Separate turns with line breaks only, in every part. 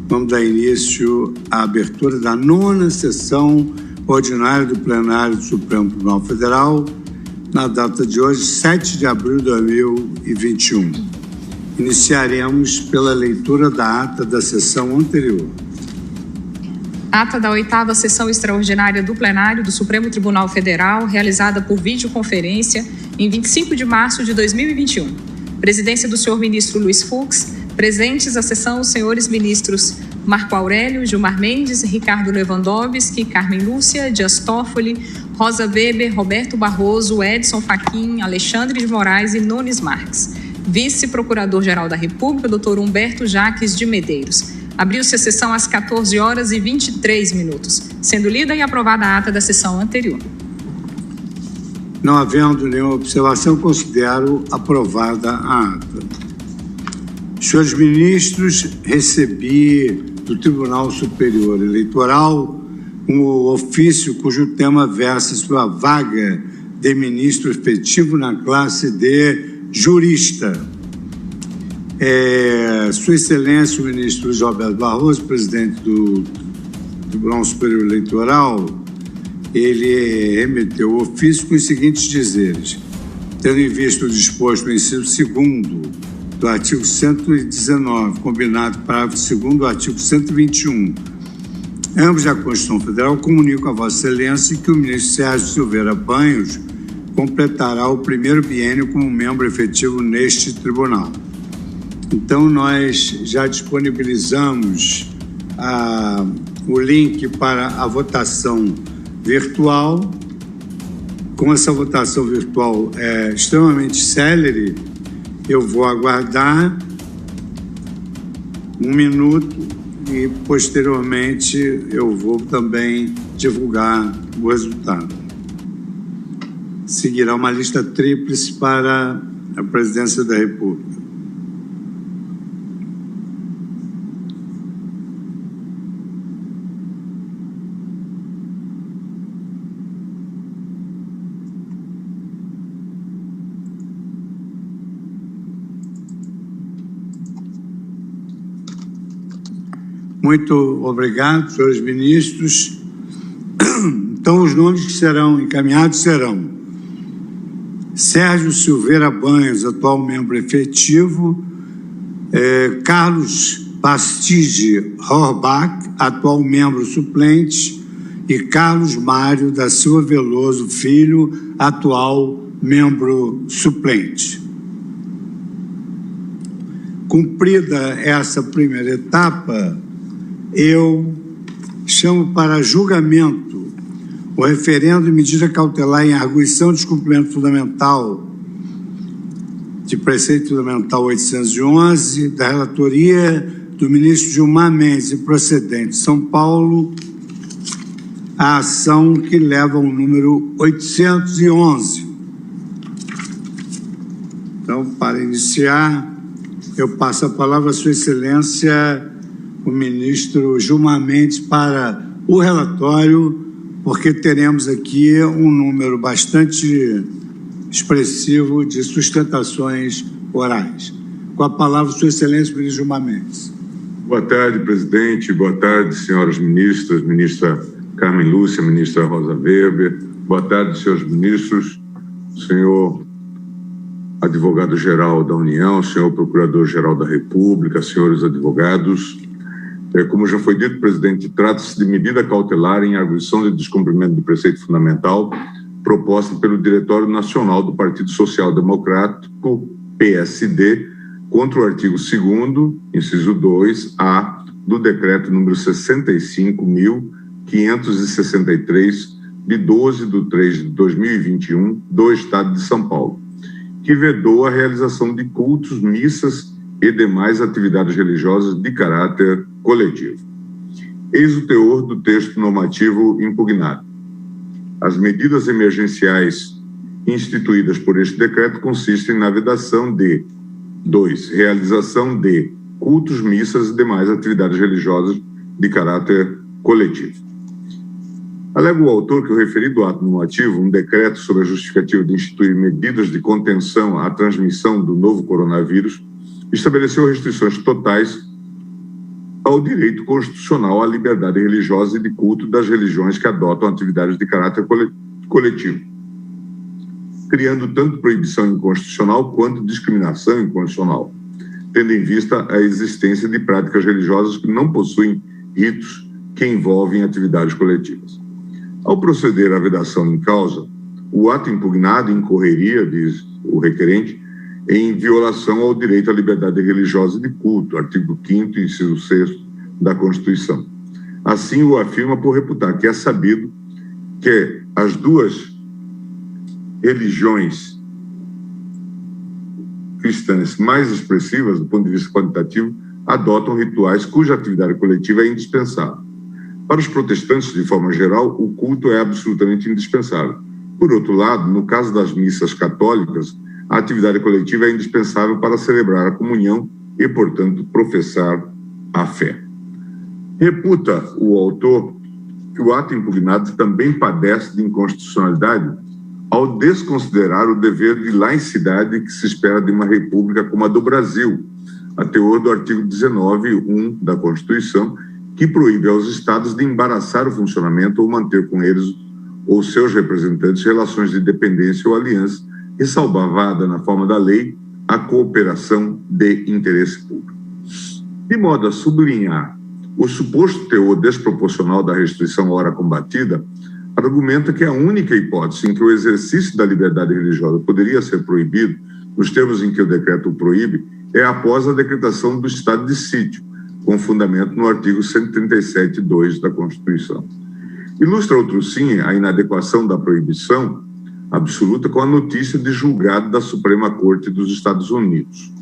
Vamos dar início à abertura da 9ª sessão ordinária do plenário do Supremo Tribunal Federal, na data de hoje, 7 de abril de 2021. Iniciaremos pela leitura da ata da sessão anterior.
Ata da 8ª sessão extraordinária do plenário do Supremo Tribunal Federal, realizada por videoconferência em 25 de março de 2021. Presidência do senhor ministro Luiz Fux. Presentes à sessão os senhores ministros Marco Aurélio, Gilmar Mendes, Ricardo Lewandowski, Carmen Lúcia, Dias Toffoli, Rosa Weber, Roberto Barroso, Edson Fachin, Alexandre de Moraes e Nunes Marques. Vice-procurador-geral da República, Dr. Humberto Jaques de Medeiros. Abriu-se a sessão às 14h23, sendo lida e aprovada a ata da sessão anterior.
Não havendo nenhuma observação, considero aprovada a ata. Senhores ministros, recebi do Tribunal Superior Eleitoral um ofício cujo tema versa sobre a vaga de ministro efetivo na classe de jurista. Sua Excelência, o ministro Luiz Roberto Barroso, presidente do Tribunal Superior Eleitoral, ele remeteu o ofício com os seguintes dizeres: tendo em vista o disposto no inciso 2º do artigo 119, combinado parágrafo 2º do artigo 121, ambos da Constituição Federal, comunico a Vossa Excelência que o ministro Sérgio Silveira Banhos completará o primeiro biênio como membro efetivo neste tribunal. Então, nós já disponibilizamos o link para a votação virtual. Como essa votação virtual é extremamente célere, eu vou aguardar 1 minuto e, posteriormente, eu vou também divulgar o resultado. Seguirá uma lista tríplice para a Presidência da República. Muito obrigado, senhores ministros. Então, os nomes que serão encaminhados serão Sérgio Silveira Banhos, atual membro efetivo, Carlos Bastide Horbach, atual membro suplente, e Carlos Mário da Silva Veloso Filho, atual membro suplente. Cumprida essa primeira etapa, eu chamo para julgamento o referendo de medida cautelar em arguição de descumprimento fundamental de preceito fundamental 811 da relatoria do ministro Gilmar Mendes e procedente de São Paulo, a ação que leva ao número 811. Então, para iniciar, eu passo a palavra à Sua Excelência, o ministro Gilmar Mendes, para o relatório, porque teremos aqui um número bastante expressivo de sustentações orais. Com a palavra, Sua Excelência, o ministro Gilmar Mendes.
Boa tarde, presidente. Boa tarde, senhoras ministras, ministra Carmen Lúcia, ministra Rosa Weber. Boa tarde, senhores ministros, senhor advogado-geral da União, senhor procurador-geral da República, senhores advogados. Como já foi dito, presidente, trata-se de medida cautelar em arguição de descumprimento de preceito fundamental proposta pelo Diretório Nacional do Partido Social Democrático, PSD, contra o artigo 2º, inciso 2A, do decreto número 65.563, de 12 de 3 de 2021, do Estado de São Paulo, que vedou a realização de cultos, missas e demais atividades religiosas de caráter coletivo. Eis o teor do texto normativo impugnado. As medidas emergenciais instituídas por este decreto consistem na vedação de 2. Realização de cultos, missas e demais atividades religiosas de caráter coletivo. Alega o autor que o referido ato normativo, um decreto sobre a justificativa de instituir medidas de contenção à transmissão do novo coronavírus, estabeleceu restrições totais ao direito constitucional à liberdade religiosa e de culto das religiões que adotam atividades de caráter coletivo, criando tanto proibição inconstitucional quanto discriminação inconstitucional, tendo em vista a existência de práticas religiosas que não possuem ritos que envolvem atividades coletivas. Ao proceder à vedação em causa, o ato impugnado incorreria, diz o requerente, em violação ao direito à liberdade religiosa e de culto, artigo 5º, inciso 6º da Constituição. Assim o afirma por reputar que é sabido que as duas religiões cristãs mais expressivas, do ponto de vista quantitativo, adotam rituais cuja atividade coletiva é indispensável. Para os protestantes, de forma geral, o culto é absolutamente indispensável. Por outro lado, no caso das missas católicas, a atividade coletiva é indispensável para celebrar a comunhão e, portanto, professar a fé. Reputa o autor que o ato impugnado também padece de inconstitucionalidade ao desconsiderar o dever de laicidade que se espera de uma república como a do Brasil, a teor do artigo 19(1) da Constituição, que proíbe aos estados de embaraçar o funcionamento ou manter com eles ou seus representantes relações de dependência ou aliança, ressalvada na forma da lei a cooperação de interesse público. De modo a sublinhar o suposto teor desproporcional da restrição à hora combatida, argumenta que a única hipótese em que o exercício da liberdade religiosa poderia ser proibido, nos termos em que o decreto o proíbe, é após a decretação do estado de sítio, com fundamento no artigo 137(2) da Constituição. Ilustra outro sim a inadequação da proibição absoluta com a notícia de julgado da Suprema Corte dos Estados Unidos.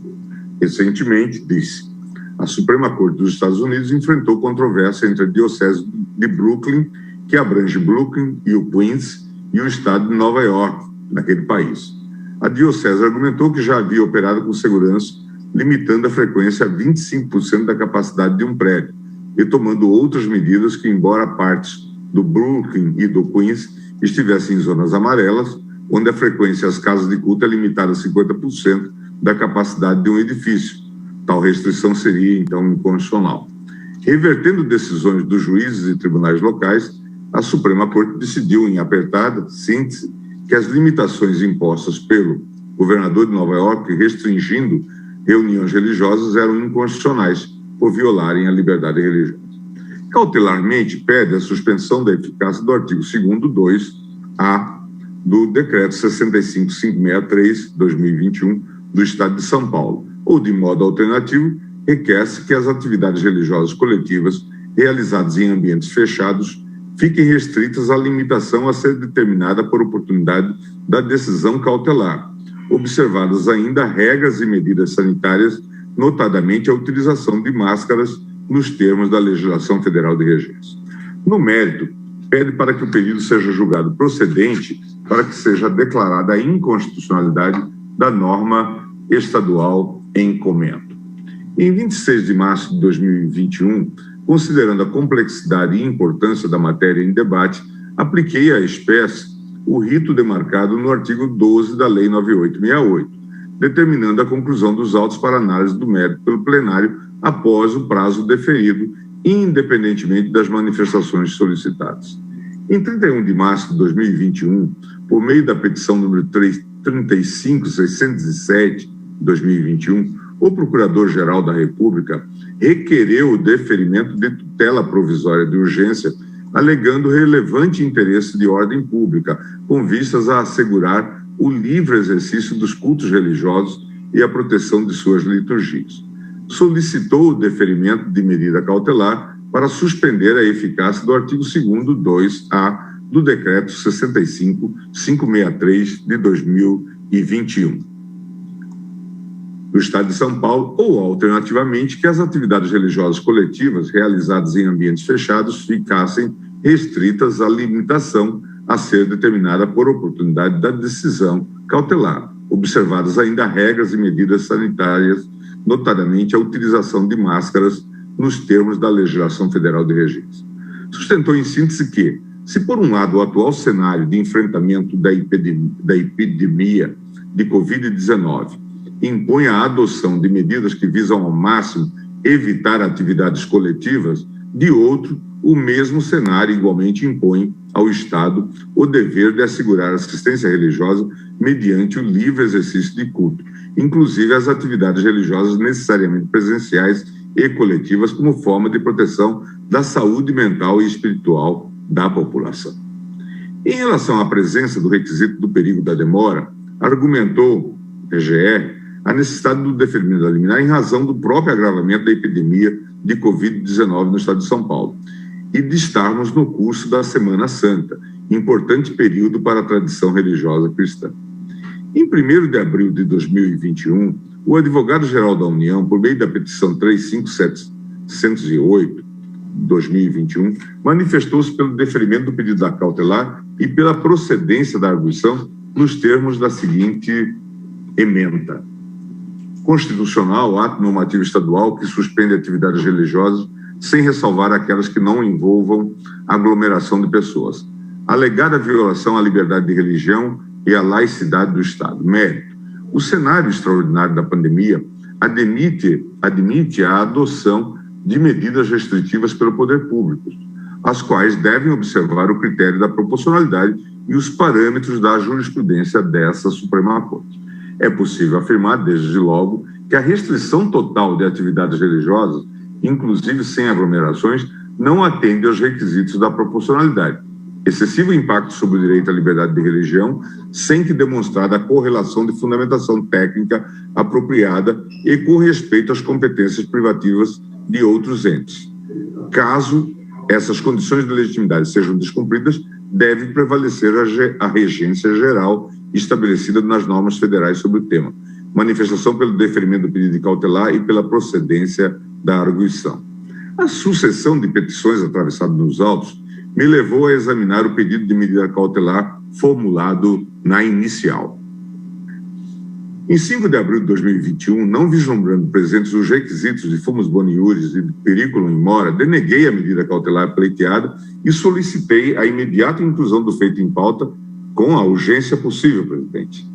Recentemente, disse, a Suprema Corte dos Estados Unidos enfrentou controvérsia entre a Diocese de Brooklyn, que abrange Brooklyn e o Queens, e o estado de Nova York, naquele país. A Diocese argumentou que já havia operado com segurança, limitando a frequência a 25% da capacidade de um prédio, e tomando outras medidas que, embora partes do Brooklyn e do Queens estivessem em zonas amarelas, onde a frequência às casas de culto é limitada a 50% da capacidade de um edifício. Tal restrição seria, então, inconstitucional. Revertendo decisões dos juízes e tribunais locais, a Suprema Corte decidiu, em apertada síntese, que as limitações impostas pelo governador de Nova York, restringindo reuniões religiosas, eram inconstitucionais por violarem a liberdade religiosa. Cautelarmente, pede a suspensão da eficácia do artigo 2º, 2A, do Decreto 65563/2021 do Estado de São Paulo, ou, de modo alternativo, requer-se que as atividades religiosas coletivas realizadas em ambientes fechados fiquem restritas à limitação a ser determinada por oportunidade da decisão cautelar, observadas ainda regras e medidas sanitárias, notadamente a utilização de máscaras nos termos da legislação federal de regência. No mérito, pede para que o pedido seja julgado procedente para que seja declarada a inconstitucionalidade da norma estadual em comento. Em 26 de março de 2021, considerando a complexidade e importância da matéria em debate, apliquei à espécie o rito demarcado no artigo 12 da Lei 9868, determinando a conclusão dos autos para análise do mérito pelo plenário após o prazo deferido, independentemente das manifestações solicitadas. Em 31 de março de 2021, por meio da petição número 35607 de 2021, o Procurador-Geral da República requereu o deferimento de tutela provisória de urgência, alegando relevante interesse de ordem pública, com vistas a assegurar o livre exercício dos cultos religiosos e a proteção de suas liturgias. Solicitou o deferimento de medida cautelar para suspender a eficácia do artigo 2º, 2A, do Decreto 65563 de 2021. Do Estado de São Paulo, ou, alternativamente, que as atividades religiosas coletivas realizadas em ambientes fechados ficassem restritas à limitação a ser determinada por oportunidade da decisão cautelar, observadas ainda regras e medidas sanitárias, notadamente a utilização de máscaras nos termos da legislação federal de regência. Sustentou em síntese que, se por um lado o atual cenário de enfrentamento da epidemia de Covid-19 impõe a adoção de medidas que visam ao máximo evitar atividades coletivas, de outro, o mesmo cenário igualmente impõe ao Estado o dever de assegurar assistência religiosa mediante o livre exercício de culto, inclusive as atividades religiosas necessariamente presenciais e coletivas como forma de proteção da saúde mental e espiritual da população. Em relação à presença do requisito do perigo da demora, argumentou o TGE a necessidade do deferimento da liminar em razão do próprio agravamento da epidemia de Covid-19 no estado de São Paulo e de estarmos no curso da Semana Santa, importante período para a tradição religiosa cristã. Em 1º de abril de 2021, o advogado-geral da União, por meio da petição 35708/2021, manifestou-se pelo deferimento do pedido da cautelar e pela procedência da arguição nos termos da seguinte ementa: constitucional, ato normativo estadual que suspende atividades religiosas sem ressalvar aquelas que não envolvam aglomeração de pessoas. Alegada violação à liberdade de religião e à laicidade do Estado. Mérito: o cenário extraordinário da pandemia admite a adoção de medidas restritivas pelo poder público, as quais devem observar o critério da proporcionalidade e os parâmetros da jurisprudência dessa Suprema Corte. É possível afirmar, desde logo, que a restrição total de atividades religiosas, inclusive sem aglomerações, não atende aos requisitos da proporcionalidade. Excessivo impacto sobre o direito à liberdade de religião, sem que demonstrada a correlação de fundamentação técnica apropriada e com respeito às competências privativas de outros entes. Caso essas condições de legitimidade sejam descumpridas, deve prevalecer a regência geral estabelecida nas normas federais sobre o tema. Manifestação pelo deferimento do pedido de cautelar e pela procedência da arguição. A sucessão de petições atravessadas nos autos me levou a examinar o pedido de medida cautelar formulado na inicial. Em 5 de abril de 2021, não vislumbrando presentes os requisitos de fumus boni iuris e de periculum in mora, deneguei a medida cautelar pleiteada e solicitei a imediata inclusão do feito em pauta com a urgência possível, presidente.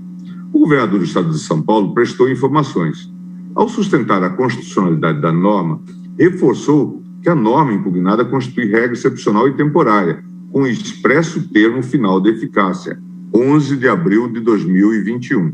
O governador do estado de São Paulo prestou informações. Ao sustentar a constitucionalidade da norma, reforçou que a norma impugnada constitui regra excepcional e temporária, com expresso termo final de eficácia, 11 de abril de 2021.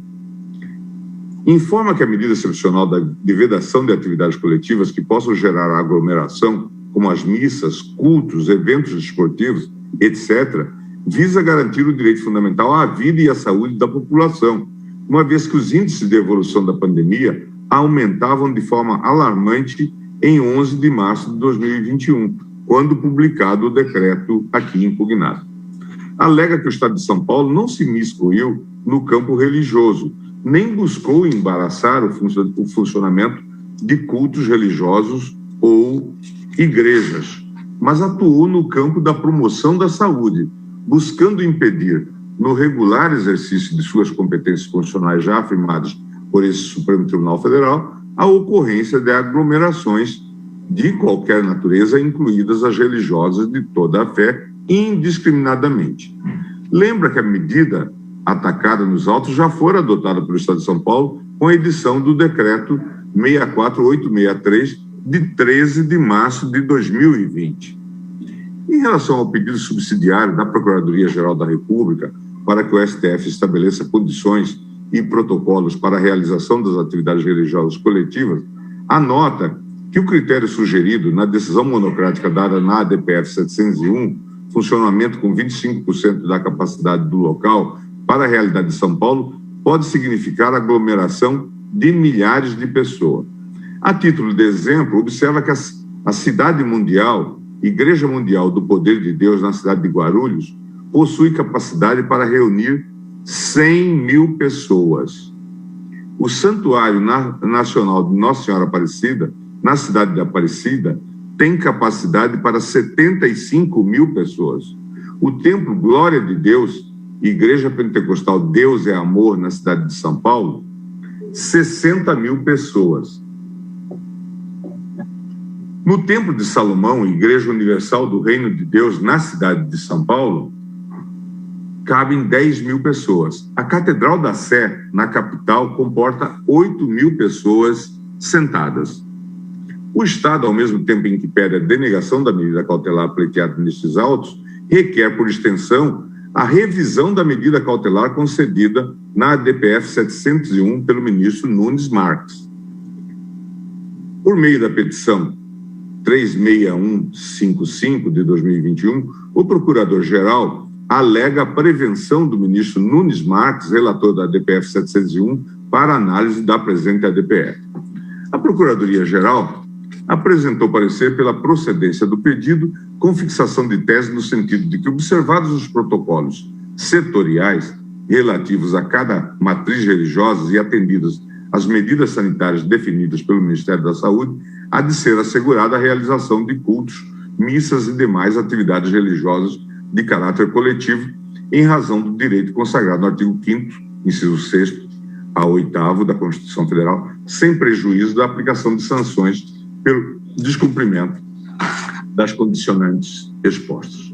Informa que a medida excepcional de vedação de atividades coletivas que possam gerar aglomeração, como as missas, cultos, eventos esportivos, etc., visa garantir o direito fundamental à vida e à saúde da população, uma vez que os índices de evolução da pandemia aumentavam de forma alarmante em 11 de março de 2021, quando publicado o decreto aqui impugnado. Alega que o Estado de São Paulo não se miscuiu no campo religioso, nem buscou embaraçar o funcionamento de cultos religiosos ou igrejas, mas atuou no campo da promoção da saúde, buscando impedir, no regular exercício de suas competências constitucionais já afirmadas por esse Supremo Tribunal Federal, a ocorrência de aglomerações de qualquer natureza, incluídas as religiosas de toda a fé, indiscriminadamente. Lembra que a medida atacada nos autos já fora adotada pelo Estado de São Paulo com a edição do decreto 64863 de 13 de março de 2020. Em relação ao pedido subsidiário da Procuradoria-Geral da República para que o STF estabeleça condições e protocolos para a realização das atividades religiosas coletivas, anota que o critério sugerido na decisão monocrática dada na ADPF 701, funcionamento com 25% da capacidade do local para a realidade de São Paulo, pode significar aglomeração de milhares de pessoas. A título de exemplo, observa que a cidade mundial, Igreja Mundial do Poder de Deus na cidade de Guarulhos, possui capacidade para reunir 100 mil pessoas. O Santuário Nacional de Nossa Senhora Aparecida, na cidade de Aparecida, tem capacidade para 75 mil pessoas. O Templo Glória de Deus, Igreja Pentecostal Deus é Amor, na cidade de São Paulo, 60 mil pessoas. No Templo de Salomão, Igreja Universal do Reino de Deus, na cidade de São Paulo, cabem 10 mil pessoas. A Catedral da Sé, na capital, comporta 8 mil pessoas sentadas. O Estado, ao mesmo tempo em que pede a denegação da medida cautelar pleiteada nestes autos, requer, por extensão, a revisão da medida cautelar concedida na DPF 701 pelo ministro Nunes Marques. Por meio da petição 36155 de 2021, o Procurador-Geral alega a prevenção do ministro Nunes Marques, relator da DPF 701, para análise da presente ADPF. A Procuradoria-Geral apresentou parecer pela procedência do pedido com fixação de tese no sentido de que, observados os protocolos setoriais relativos a cada matriz religiosa e atendidas as medidas sanitárias definidas pelo Ministério da Saúde, há de ser assegurada a realização de cultos, missas e demais atividades religiosas de caráter coletivo, em razão do direito consagrado no artigo 5º, inciso 6º, a 8º da Constituição Federal, sem prejuízo da aplicação de sanções pelo descumprimento das condicionantes expostas.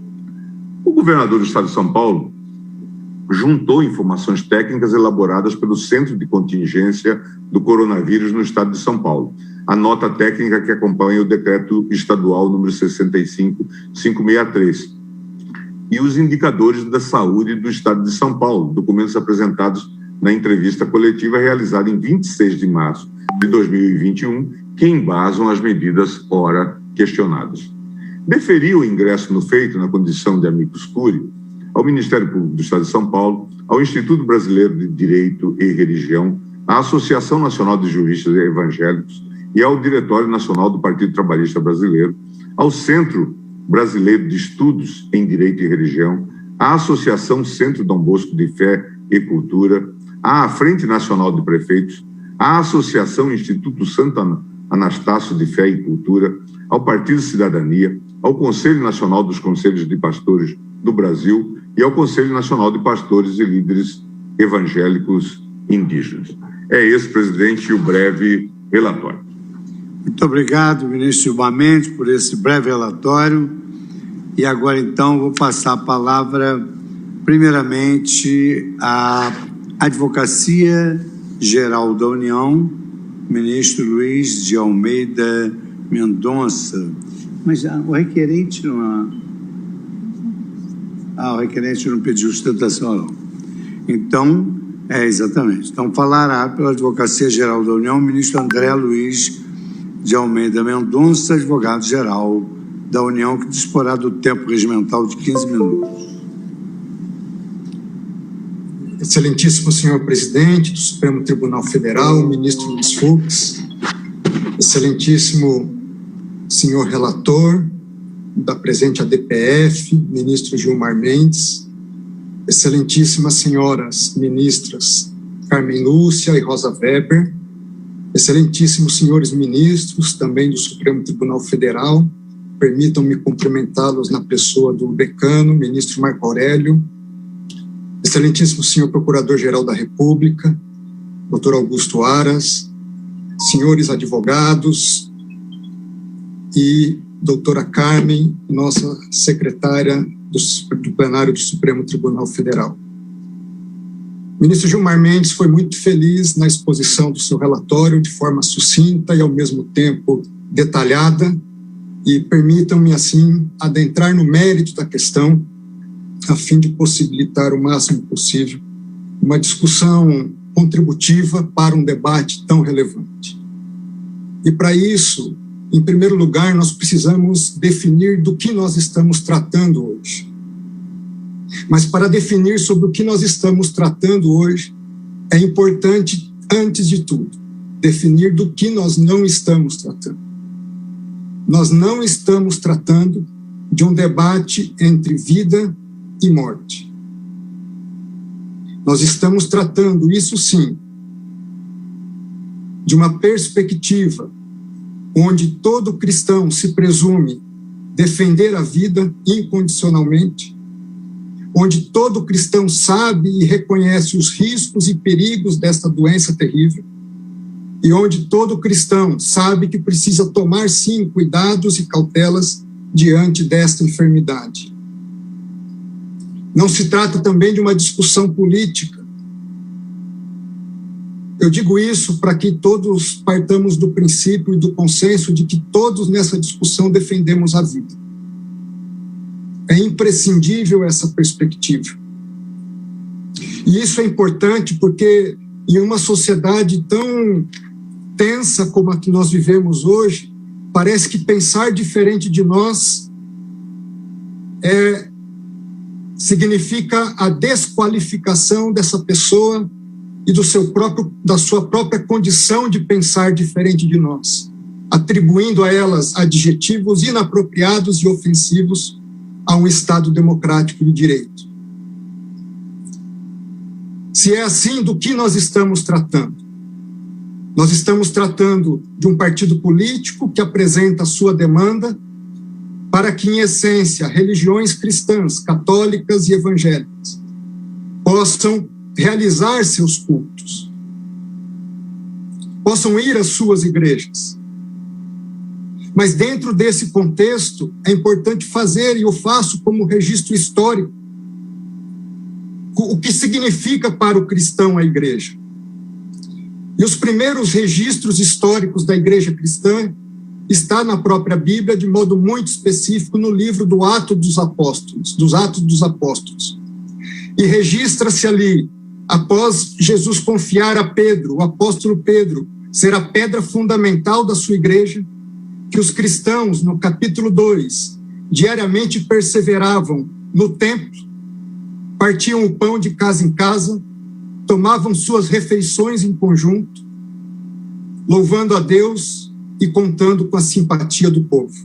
O governador do Estado de São Paulo juntou informações técnicas elaboradas pelo Centro de Contingência do Coronavírus no Estado de São Paulo, a nota técnica que acompanha o decreto estadual número 65563, e os indicadores da saúde do Estado de São Paulo, documentos apresentados na entrevista coletiva realizada em 26 de março de 2021, que embasam as medidas ora questionadas. Deferi o ingresso no feito na condição de amicus curiae ao Ministério Público do Estado de São Paulo, ao Instituto Brasileiro de Direito e Religião, à Associação Nacional de Juristas Evangélicos e ao Diretório Nacional do Partido Trabalhista Brasileiro, ao Centro Brasileiro de Estudos em Direito e Religião, à Associação Centro Dom Bosco de Fé e Cultura, à Frente Nacional de Prefeitos, à Associação Instituto Santo Anastácio de Fé e Cultura, ao Partido Cidadania, ao Conselho Nacional dos Conselhos de Pastores do Brasil e ao Conselho Nacional de Pastores e Líderes Evangélicos Indígenas. É esse, presidente, o breve relatório.
Muito obrigado, ministro Gilmar Mendes, por esse breve relatório. E agora, então, vou passar a palavra, primeiramente, à Advocacia Geral da União, ministro Luiz de Almeida Mendonça. Mas o requerente não... o requerente não pediu sustentação, não. Então, exatamente. Então, falará pela Advocacia Geral da União o ministro André Luiz de Almeida Mendonça, advogado-geral da União, que disporá do tempo regimental de 15 minutos.
Excelentíssimo senhor presidente do Supremo Tribunal Federal, ministro Luiz Fux, excelentíssimo senhor relator da presente ADPF, ministro Gilmar Mendes, excelentíssimas senhoras ministras Carmen Lúcia e Rosa Weber, excelentíssimos senhores ministros, também do Supremo Tribunal Federal, permitam-me cumprimentá-los na pessoa do decano, ministro Marco Aurélio, excelentíssimo senhor Procurador-Geral da República, doutor Augusto Aras, senhores advogados e doutora Carmen, nossa secretária do plenário do Supremo Tribunal Federal. O ministro Gilmar Mendes foi muito feliz na exposição do seu relatório, de forma sucinta e, ao mesmo tempo, detalhada, e permitam-me, assim, adentrar no mérito da questão, a fim de possibilitar o máximo possível uma discussão contributiva para um debate tão relevante. E, para isso, em primeiro lugar, nós precisamos definir do que nós estamos tratando hoje. Mas para definir sobre o que nós estamos tratando hoje, é importante, antes de tudo, definir do que nós não estamos tratando. Nós não estamos tratando de um debate entre vida e morte. Nós estamos tratando, isso sim, de uma perspectiva onde todo cristão se presume defender a vida incondicionalmente, onde todo cristão sabe e reconhece os riscos e perigos desta doença terrível, e onde todo cristão sabe que precisa tomar, sim, cuidados e cautelas diante desta enfermidade. Não se trata também de uma discussão política, Eu digo isso para que todos partamos do princípio e do consenso de que todos nessa discussão defendemos a vida. É imprescindível essa perspectiva. E isso é importante porque em uma sociedade tão tensa como a que nós vivemos hoje, parece que pensar diferente de nós significa a desqualificação dessa pessoa e da sua própria condição de pensar diferente de nós, atribuindo a elas adjetivos inapropriados e ofensivos a um Estado democrático de direito. Se é assim, do que nós estamos tratando? Nós estamos tratando de um partido político que apresenta a sua demanda para que, em essência, religiões cristãs, católicas e evangélicas possam realizar seus cultos, possam ir às suas igrejas. Mas dentro desse contexto, é importante fazer, e eu faço como registro histórico, o que significa para o cristão a igreja. E os primeiros registros históricos da igreja cristã está na própria Bíblia, de modo muito específico, no livro dos Atos dos Apóstolos. E registra-se ali, após Jesus confiar a Pedro, o apóstolo Pedro, ser a pedra fundamental da sua igreja, que os cristãos, no capítulo 2, diariamente perseveravam no templo, partiam o pão de casa em casa, tomavam suas refeições em conjunto, louvando a Deus e contando com a simpatia do povo.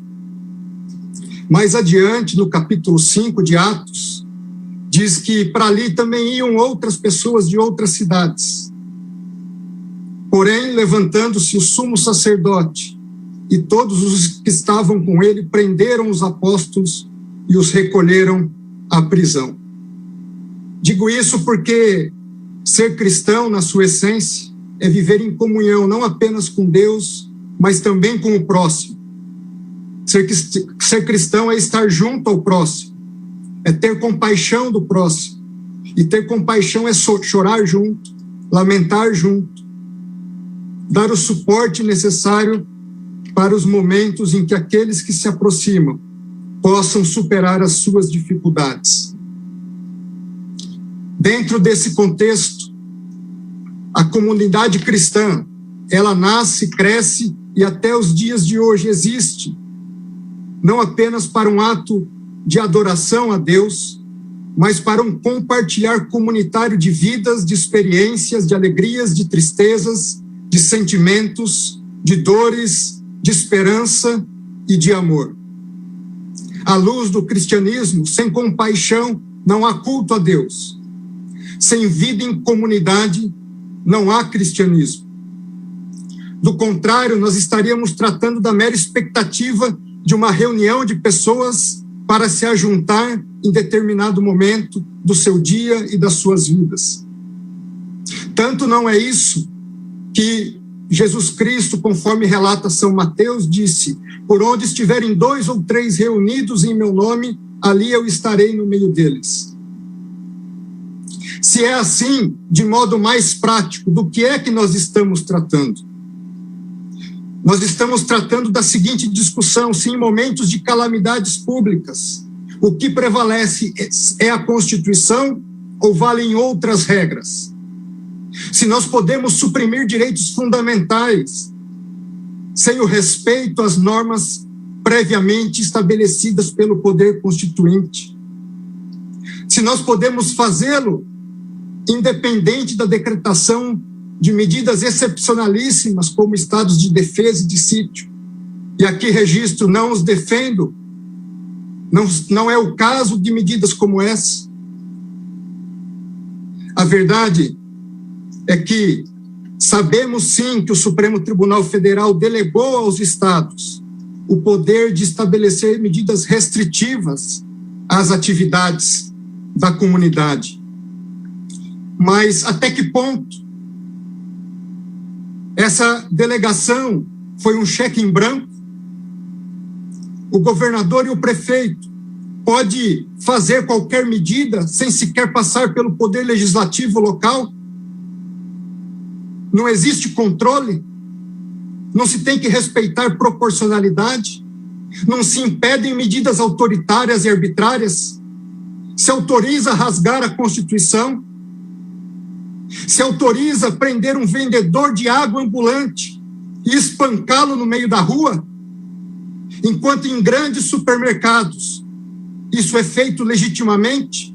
Mais adiante, no capítulo 5 de Atos, diz que para ali também iam outras pessoas de outras cidades. Porém, levantando-se o sumo sacerdote e todos os que estavam com ele, prenderam os apóstolos e os recolheram à prisão. Digo isso porque ser cristão, na sua essência, é viver em comunhão, não apenas com Deus, mas também com o próximo. Ser cristão é estar junto ao próximo, é ter compaixão do próximo. E ter compaixão é chorar junto, lamentar junto, dar o suporte necessário para os momentos em que aqueles que se aproximam possam superar as suas dificuldades. Dentro desse contexto, a comunidade cristã, ela nasce, cresce e até os dias de hoje existe, não apenas para um ato de adoração a Deus, mas para um compartilhar comunitário de vidas, de experiências, de alegrias, de tristezas, de sentimentos, de dores, de esperança e de amor. À luz do cristianismo, sem compaixão, não há culto a Deus. Sem vida em comunidade, não há cristianismo. Do contrário, nós estaríamos tratando da mera expectativa de uma reunião de pessoas para se ajuntar em determinado momento do seu dia e das suas vidas. Tanto não é isso que Jesus Cristo, conforme relata São Mateus, disse: por onde estiverem 2 ou 3 reunidos em meu nome, ali eu estarei no meio deles. Se é assim, de modo mais prático, do que é que nós estamos tratando? Nós estamos tratando da seguinte discussão: se em momentos de calamidades públicas, o que prevalece é a Constituição ou valem outras regras? Se nós podemos suprimir direitos fundamentais sem o respeito às normas previamente estabelecidas pelo poder constituinte? Se nós podemos fazê-lo independente da decretação de medidas excepcionalíssimas como estados de defesa e de sítio? E aqui registro, não os defendo, não é o caso de medidas como essa. A verdade é que sabemos sim que o Supremo Tribunal Federal delegou aos estados o poder de estabelecer medidas restritivas às atividades da comunidade. Mas até que ponto essa delegação foi um cheque em branco? O governador e o prefeito pode fazer qualquer medida sem sequer passar pelo poder legislativo local? Não existe controle? Não se tem que respeitar proporcionalidade? Não se impedem medidas autoritárias e arbitrárias? Se autoriza a rasgar a Constituição? Se autoriza a prender um vendedor de água ambulante e espancá-lo no meio da rua? Enquanto em grandes supermercados isso é feito legitimamente?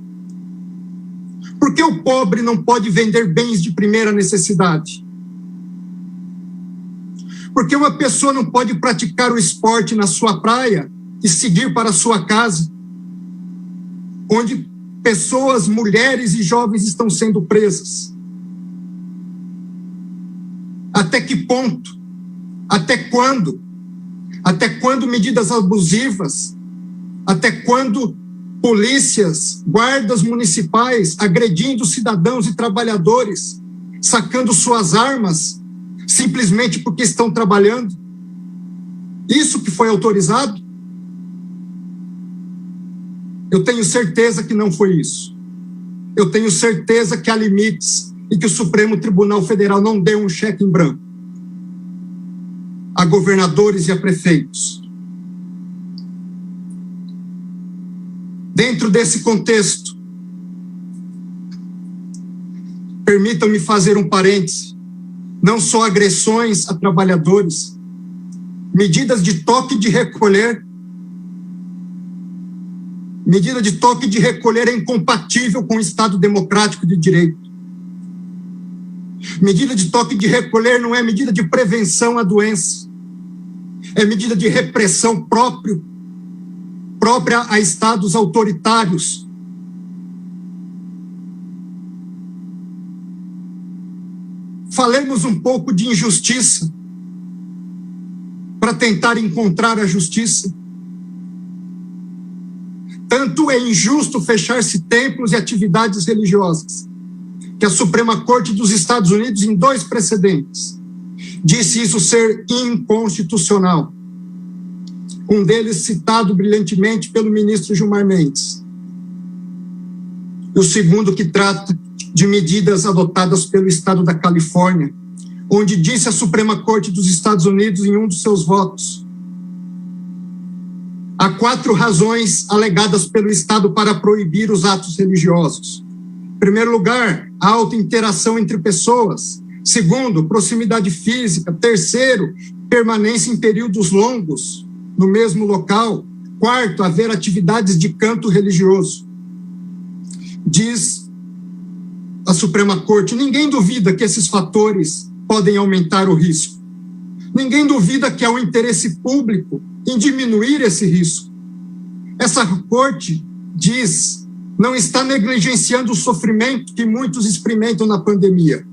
Por que o pobre não pode vender bens de primeira necessidade? Por que uma pessoa não pode praticar o esporte na sua praia e seguir para a sua casa, onde pessoas, mulheres e jovens estão sendo presas? Até que ponto? Até quando? Até quando medidas abusivas? Até quando polícias, guardas municipais agredindo cidadãos e trabalhadores, sacando suas armas, simplesmente porque estão trabalhando? Isso que foi autorizado? Eu tenho certeza que não foi isso. Eu tenho certeza que há limites e que o Supremo Tribunal Federal não deu um cheque em branco a governadores e a prefeitos. Dentro desse contexto, permitam-me fazer um parêntese. Não só agressões a trabalhadores, medidas de toque de recolher. Medida de toque de recolher é incompatível com o Estado democrático de direito. Medida de toque de recolher não é medida de prevenção à doença. É medida de repressão própria a estados autoritários. Falemos um pouco de injustiça para tentar encontrar a justiça. Tanto é injusto fechar-se templos e atividades religiosas, que a Suprema Corte dos Estados Unidos, em 2 precedentes, disse isso ser inconstitucional. Um deles citado brilhantemente pelo ministro Gilmar Mendes. E o segundo que trata de medidas adotadas pelo Estado da Califórnia, onde disse a Suprema Corte dos Estados Unidos em um dos seus votos: há 4 razões alegadas pelo Estado para proibir os atos religiosos. Em primeiro lugar, a alta interação entre pessoas. Segundo, proximidade física. Terceiro, permanência em períodos longos no mesmo local. Quarto, haver atividades de canto religioso. Diz a Suprema Corte, ninguém duvida que esses fatores podem aumentar o risco. Ninguém duvida que há um interesse público em diminuir esse risco. Essa Corte diz, não está negligenciando o sofrimento que muitos experimentam na pandemia.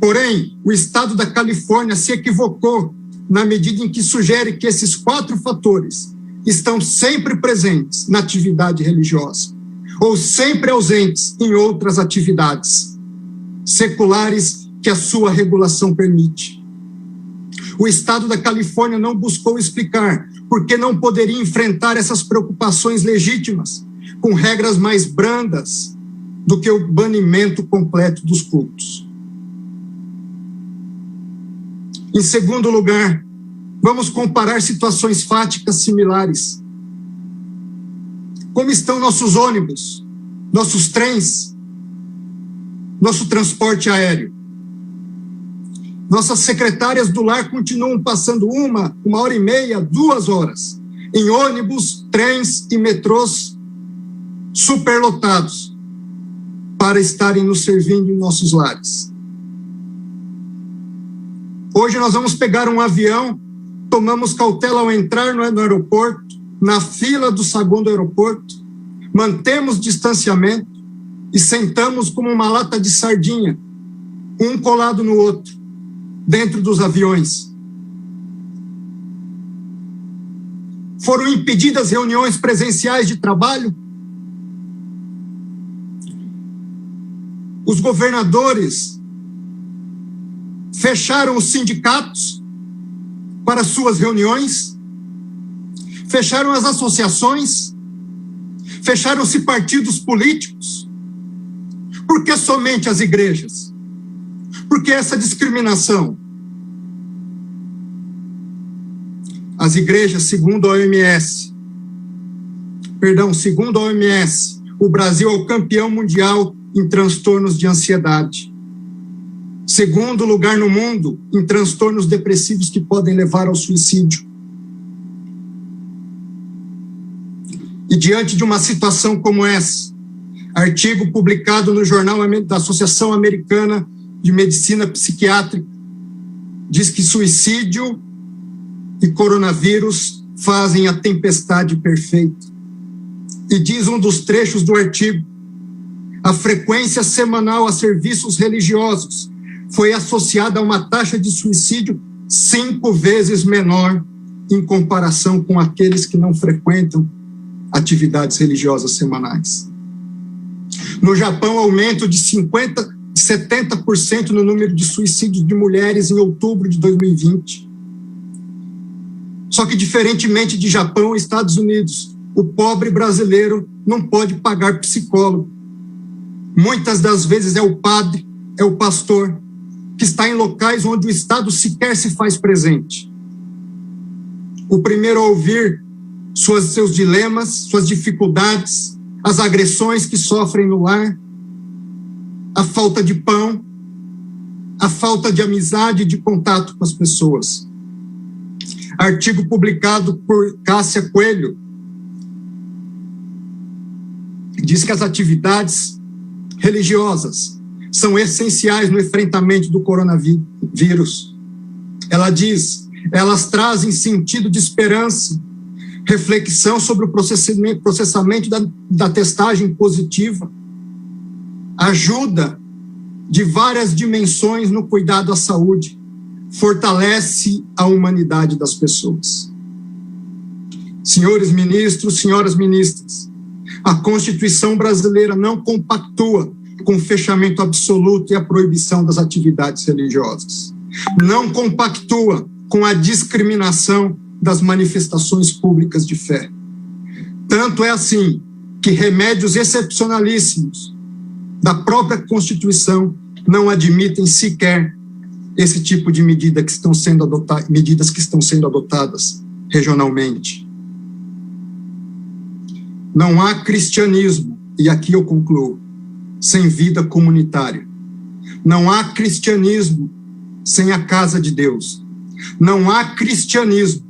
Porém, o Estado da Califórnia se equivocou na medida em que sugere que esses 4 fatores estão sempre presentes na atividade religiosa, ou sempre ausentes em outras atividades seculares que a sua regulação permite. O Estado da Califórnia não buscou explicar por que não poderia enfrentar essas preocupações legítimas com regras mais brandas do que o banimento completo dos cultos. Em segundo lugar, vamos comparar situações fáticas similares. Como estão nossos ônibus, nossos trens, nosso transporte aéreo? Nossas secretárias do lar continuam passando 1h30, 2 horas, em ônibus, trens e metrôs superlotados para estarem nos servindo em nossos lares. Hoje nós vamos pegar um avião, tomamos cautela ao entrar no aeroporto, na fila do saguão do aeroporto, mantemos distanciamento e sentamos como uma lata de sardinha, um colado no outro, dentro dos aviões. Foram impedidas reuniões presenciais de trabalho. Os governadores fecharam os sindicatos para suas reuniões, fecharam as associações, fecharam-se partidos políticos. Por que somente as igrejas? Por que essa discriminação? As igrejas, segundo a OMS, o Brasil é o campeão mundial em transtornos de ansiedade. Segundo lugar no mundo em transtornos depressivos que podem levar ao suicídio. E diante de uma situação como essa, artigo publicado no jornal da Associação Americana de Medicina Psiquiátrica diz que suicídio e coronavírus fazem a tempestade perfeita. E diz um dos trechos do artigo: a frequência semanal a serviços religiosos foi associada a uma taxa de suicídio 5 vezes menor em comparação com aqueles que não frequentam atividades religiosas semanais. No Japão, aumento de 70% no número de suicídios de mulheres em outubro de 2020. Só que, diferentemente de Japão e Estados Unidos, o pobre brasileiro não pode pagar psicólogo. Muitas das vezes é o padre, é o pastor, que está em locais onde o Estado sequer se faz presente. O primeiro a ouvir seus dilemas, suas dificuldades, as agressões que sofrem no lar, a falta de pão, a falta de amizade e de contato com as pessoas. Artigo publicado por Cássia Coelho diz que as atividades religiosas são essenciais no enfrentamento do coronavírus. Ela diz, elas trazem sentido de esperança, reflexão sobre o processamento da testagem positiva, ajuda de várias dimensões no cuidado à saúde, fortalece a humanidade das pessoas. Senhores ministros, senhoras ministras, a Constituição brasileira não compactua com o fechamento absoluto e a proibição das atividades religiosas. Não compactua com a discriminação das manifestações públicas de fé. Tanto é assim que remédios excepcionalíssimos da própria Constituição não admitem sequer esse tipo de medidas que estão sendo adotadas regionalmente. Não há cristianismo, e aqui eu concluo, sem vida comunitária. Não há cristianismo sem a casa de Deus. Não há cristianismo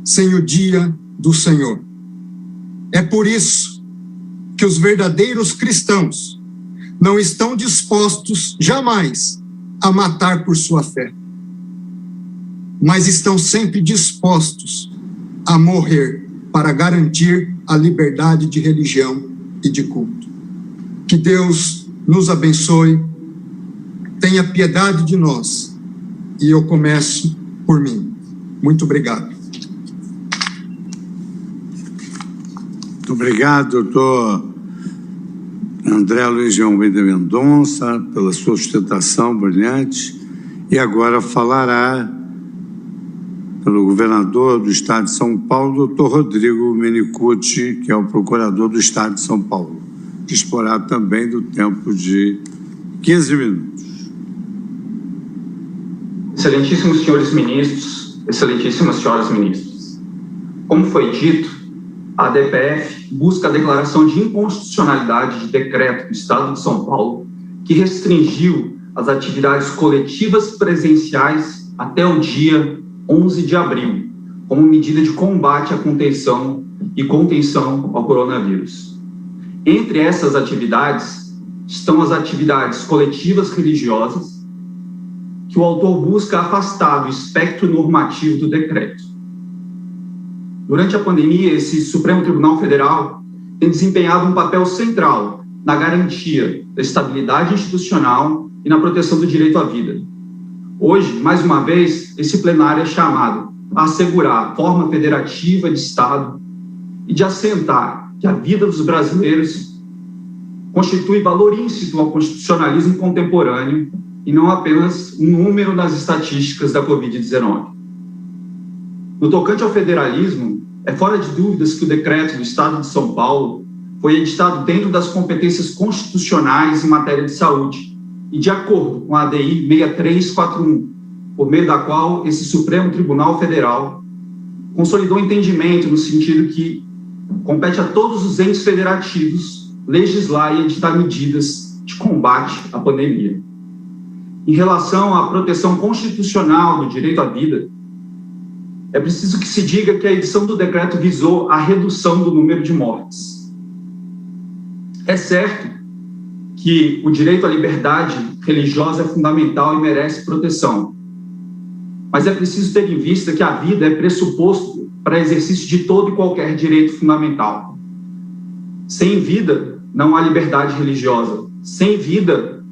sem o dia do Senhor. É por isso que os verdadeiros cristãos não estão dispostos jamais a matar por sua fé, mas estão sempre dispostos a morrer para garantir a liberdade de religião e de culto. Que Deus nos abençoe, tenha piedade de nós, e eu começo por mim. Muito obrigado.
Muito obrigado, doutor André Luiz de Almeida Mendonça, pela sua sustentação brilhante. E agora falará pelo governador do Estado de São Paulo, doutor Rodrigo Menicucci, que é o procurador do Estado de São Paulo. Disporá também do tempo de 15 minutos.
Excelentíssimos senhores ministros, excelentíssimas senhoras ministras, como foi dito, a DPF busca a declaração de inconstitucionalidade de decreto do Estado de São Paulo que restringiu as atividades coletivas presenciais até o dia 11 de abril, como medida de combate à contenção ao coronavírus. Entre essas atividades estão as atividades coletivas religiosas, que o autor busca afastar do espectro normativo do decreto. Durante a pandemia, esse Supremo Tribunal Federal tem desempenhado um papel central na garantia da estabilidade institucional e na proteção do direito à vida. Hoje, mais uma vez, esse plenário é chamado a assegurar a forma federativa de Estado e de assentar que a vida dos brasileiros constitui valor íncito ao constitucionalismo contemporâneo e não apenas um número nas estatísticas da Covid-19. No tocante ao federalismo, é fora de dúvidas que o decreto do Estado de São Paulo foi editado dentro das competências constitucionais em matéria de saúde, e de acordo com a ADI 6341, por meio da qual esse Supremo Tribunal Federal consolidou o entendimento no sentido que compete a todos os entes federativos legislar e editar medidas de combate à pandemia. Em relação à proteção constitucional do direito à vida, é preciso que se diga que a edição do decreto visou a redução do número de mortes. É certo que o direito à liberdade religiosa é fundamental e merece proteção, mas é preciso ter em vista que a vida é pressuposto para exercício de todo e qualquer direito fundamental. Sem vida, não há liberdade religiosa. Sem vida,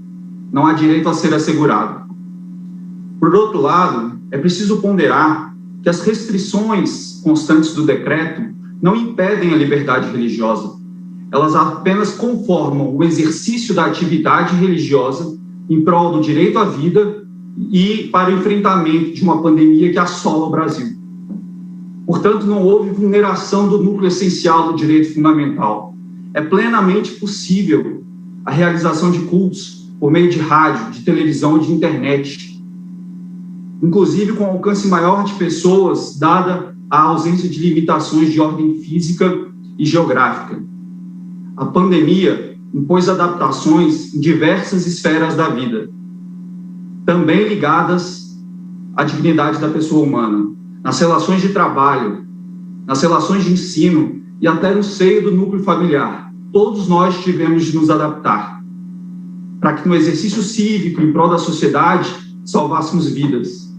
não há direito a ser assegurado. Por outro lado, é preciso ponderar que as restrições constantes do decreto não impedem a liberdade religiosa. Elas apenas conformam o exercício da atividade religiosa em prol do direito à vida e para o enfrentamento de uma pandemia que assola o Brasil. Portanto, não houve vulneração do núcleo essencial do direito fundamental. É plenamente possível a realização de cultos por meio de rádio, de televisão e de internet, inclusive com alcance maior de pessoas, dada a ausência de limitações de ordem física e geográfica. A pandemia impôs adaptações em diversas esferas da vida, também ligadas à dignidade da pessoa humana, nas relações de trabalho, nas relações de ensino e até no seio do núcleo familiar. Todos nós tivemos de nos adaptar para que no exercício cívico em prol da sociedade salvássemos vidas.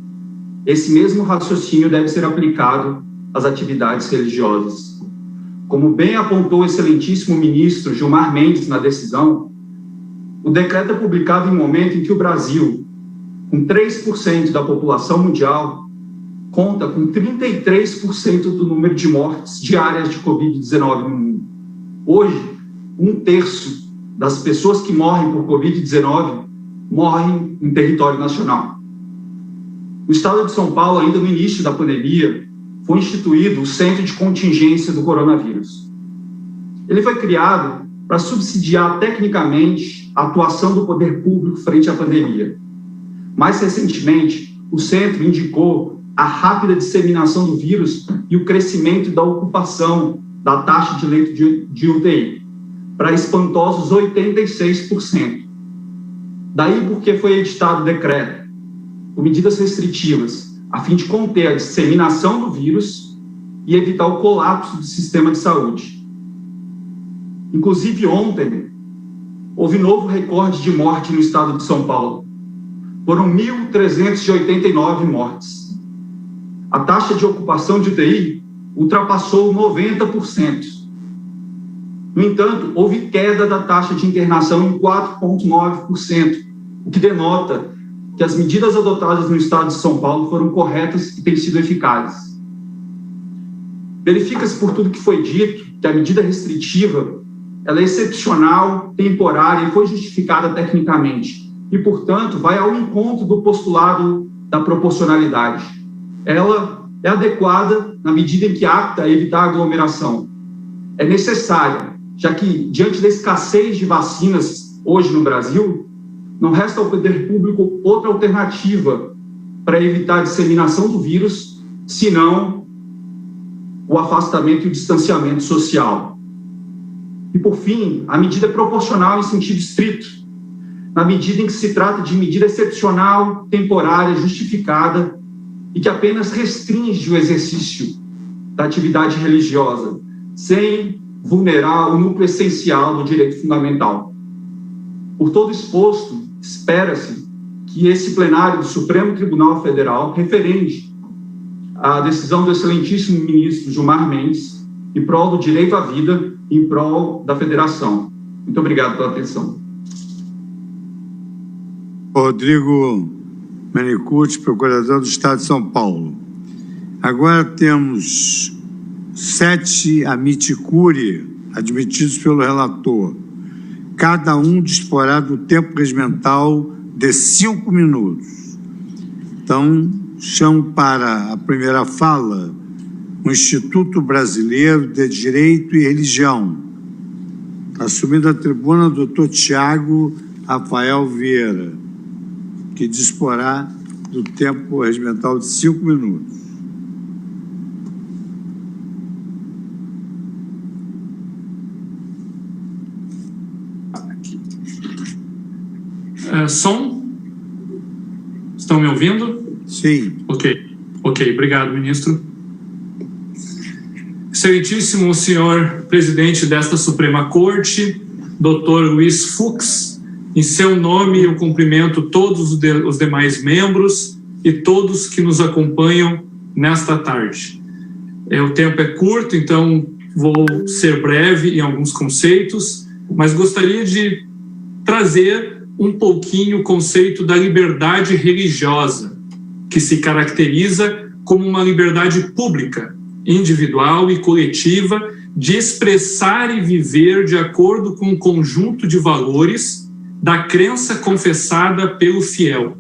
Esse mesmo raciocínio deve ser aplicado às atividades religiosas. Como bem apontou o excelentíssimo ministro Gilmar Mendes na decisão, o decreto é publicado em um momento em que o Brasil, com 3% da população mundial, conta com 33% do número de mortes diárias de Covid-19 no mundo. Hoje, 1/3 das pessoas que morrem por Covid-19 morrem em território nacional. No estado de São Paulo, ainda no início da pandemia, foi instituído o Centro de Contingência do Coronavírus. Ele foi criado para subsidiar tecnicamente a atuação do poder público frente à pandemia. Mais recentemente, o centro indicou a rápida disseminação do vírus e o crescimento da ocupação da taxa de leito de UTI, para espantosos 86%. Daí porque foi editado o decreto, com medidas restritivas, a fim de conter a disseminação do vírus e evitar o colapso do sistema de saúde. Inclusive, ontem, houve novo recorde de morte no estado de São Paulo. Foram 1.389 mortes. A taxa de ocupação de UTI ultrapassou 90%. No entanto, houve queda da taxa de internação em 4,9%, o que denota que as medidas adotadas no estado de São Paulo foram corretas e têm sido eficazes. Verifica-se por tudo que foi dito que a medida restritiva ela é excepcional, temporária e foi justificada tecnicamente e, portanto, vai ao encontro do postulado da proporcionalidade. Ela é adequada na medida em que apta a evitar a aglomeração. É necessária, já que, diante da escassez de vacinas hoje no Brasil, não resta ao poder público outra alternativa para evitar a disseminação do vírus, senão o afastamento e o distanciamento social. E, por fim, a medida é proporcional em sentido estrito, na medida em que se trata de medida excepcional, temporária, justificada e que apenas restringe o exercício da atividade religiosa, sem vulnerar o núcleo essencial do direito fundamental. Por todo exposto, espera-se que esse plenário do Supremo Tribunal Federal referende a decisão do excelentíssimo ministro Gilmar Mendes em prol do direito à vida e em prol da federação. Muito obrigado pela atenção.
Rodrigo Menicucci, procurador do Estado de São Paulo. Agora temos 7 amici curiae admitidos pelo relator. Cada um disporá do tempo regimental de 5 minutos. Então, chamo para a primeira fala o Instituto Brasileiro de Direito e Religião. Assumindo a tribuna, Dr. Tiago Rafael Vieira, que disporá do tempo regimental de 5 minutos.
Som? Estão me ouvindo?
Sim.
Ok, obrigado, ministro. Excelentíssimo senhor presidente desta Suprema Corte, Dr. Luiz Fux, em seu nome eu cumprimento todos os demais membros e todos que nos acompanham nesta tarde. O tempo é curto, então vou ser breve em alguns conceitos, mas gostaria de trazer um pouquinho o conceito da liberdade religiosa, que se caracteriza como uma liberdade pública, individual e coletiva de expressar e viver de acordo com um conjunto de valores da crença confessada pelo fiel.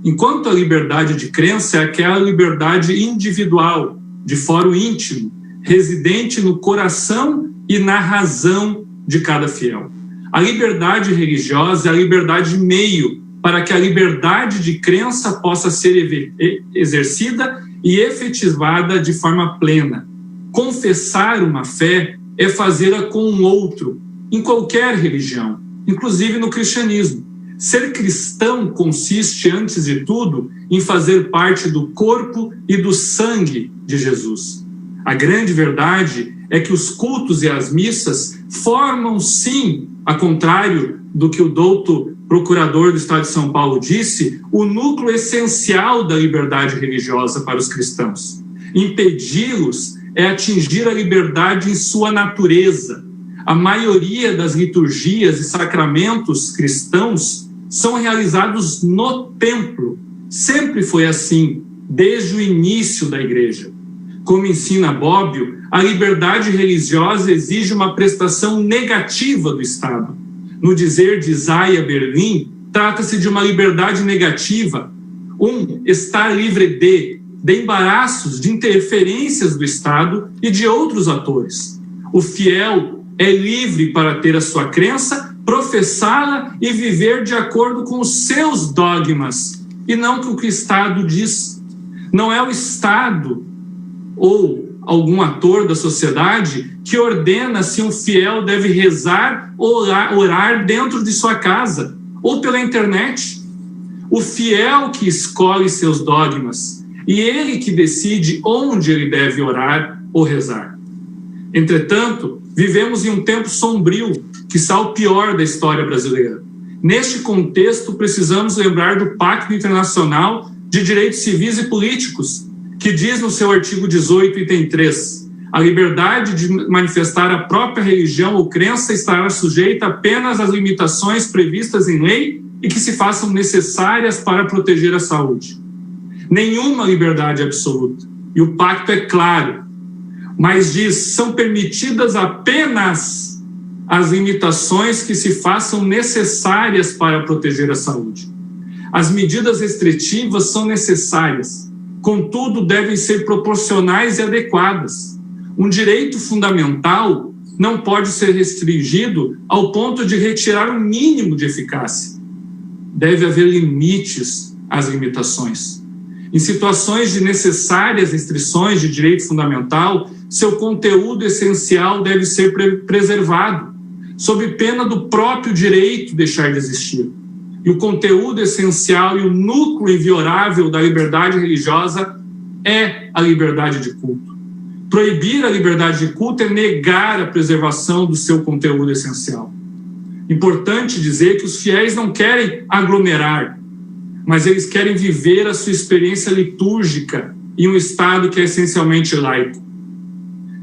Enquanto a liberdade de crença é aquela liberdade individual, de fórum íntimo, residente no coração e na razão de cada fiel. A liberdade religiosa é a liberdade meio para que a liberdade de crença possa ser exercida e efetivada de forma plena. Confessar uma fé é fazê-la com um outro, em qualquer religião, inclusive no cristianismo. Ser cristão consiste, antes de tudo, em fazer parte do corpo e do sangue de Jesus. A grande verdade é que os cultos e as missas formam, sim, ao contrário do que o douto procurador do Estado de São Paulo disse, o núcleo essencial da liberdade religiosa para os cristãos. Impedi-los é atingir a liberdade em sua natureza. A maioria das liturgias e sacramentos cristãos são realizados no templo. Sempre foi assim, desde o início da igreja. Como ensina Bobbio, a liberdade religiosa exige uma prestação negativa do Estado. No dizer de Isaiah Berlin, trata-se de uma liberdade negativa, estar livre de embaraços, de interferências do Estado e de outros atores. O fiel é livre para ter a sua crença, professá-la e viver de acordo com os seus dogmas, e não com o que o Estado diz. Não é o Estado ou algum ator da sociedade que ordena se um fiel deve rezar ou orar dentro de sua casa ou pela internet. O fiel que escolhe seus dogmas e ele que decide onde ele deve orar ou rezar. Entretanto, vivemos em um tempo sombrio, quiçá o pior da história brasileira. Neste contexto, precisamos lembrar do Pacto Internacional de Direitos Civis e Políticos, que diz no seu artigo 18, item 3, a liberdade de manifestar a própria religião ou crença estará sujeita apenas às limitações previstas em lei e que se façam necessárias para proteger a saúde. Nenhuma liberdade absoluta. E o pacto é claro, mas diz, são permitidas apenas as limitações que se façam necessárias para proteger a saúde. As medidas restritivas são necessárias, contudo, devem ser proporcionais e adequadas. Um direito fundamental não pode ser restringido ao ponto de retirar o mínimo de eficácia. Deve haver limites às limitações. Em situações de necessárias restrições de direito fundamental, seu conteúdo essencial deve ser preservado, sob pena do próprio direito deixar de existir. E o conteúdo essencial e o núcleo inviolável da liberdade religiosa é a liberdade de culto. Proibir a liberdade de culto é negar a preservação do seu conteúdo essencial. Importante dizer que os fiéis não querem aglomerar, mas eles querem viver a sua experiência litúrgica em um Estado que é essencialmente laico.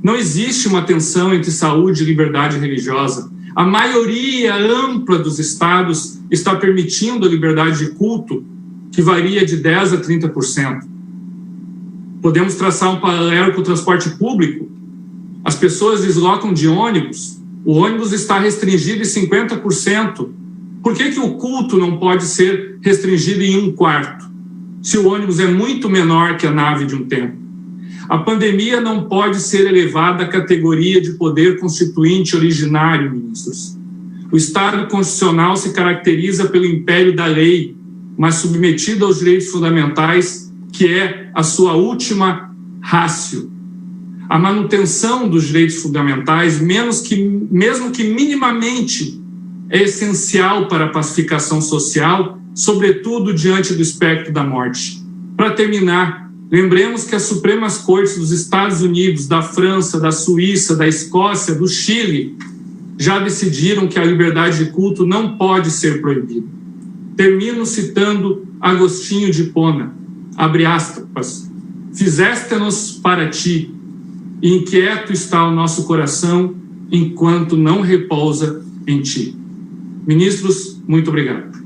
Não existe uma tensão entre saúde e liberdade religiosa. A maioria ampla dos estados está permitindo a liberdade de culto, que varia de 10% a 30%. Podemos traçar um paralelo com o transporte público. As pessoas deslocam de ônibus, o ônibus está restringido em 50%. Por que o culto não pode ser restringido em 1/4, se o ônibus é muito menor que a nave de um templo? A pandemia não pode ser elevada à categoria de poder constituinte originário, ministros. O Estado constitucional se caracteriza pelo império da lei, mas submetido aos direitos fundamentais, que é a sua última ratio. A manutenção dos direitos fundamentais, mesmo que minimamente, é essencial para a pacificação social, sobretudo diante do espectro da morte. Para terminar, lembremos que as Supremas Cortes dos Estados Unidos, da França, da Suíça, da Escócia, do Chile, já decidiram que a liberdade de culto não pode ser proibida. Termino citando Agostinho de Hipona, abre aspas, fizeste-nos para ti, e inquieto está o nosso coração, enquanto não repousa em ti. Ministros, muito obrigado.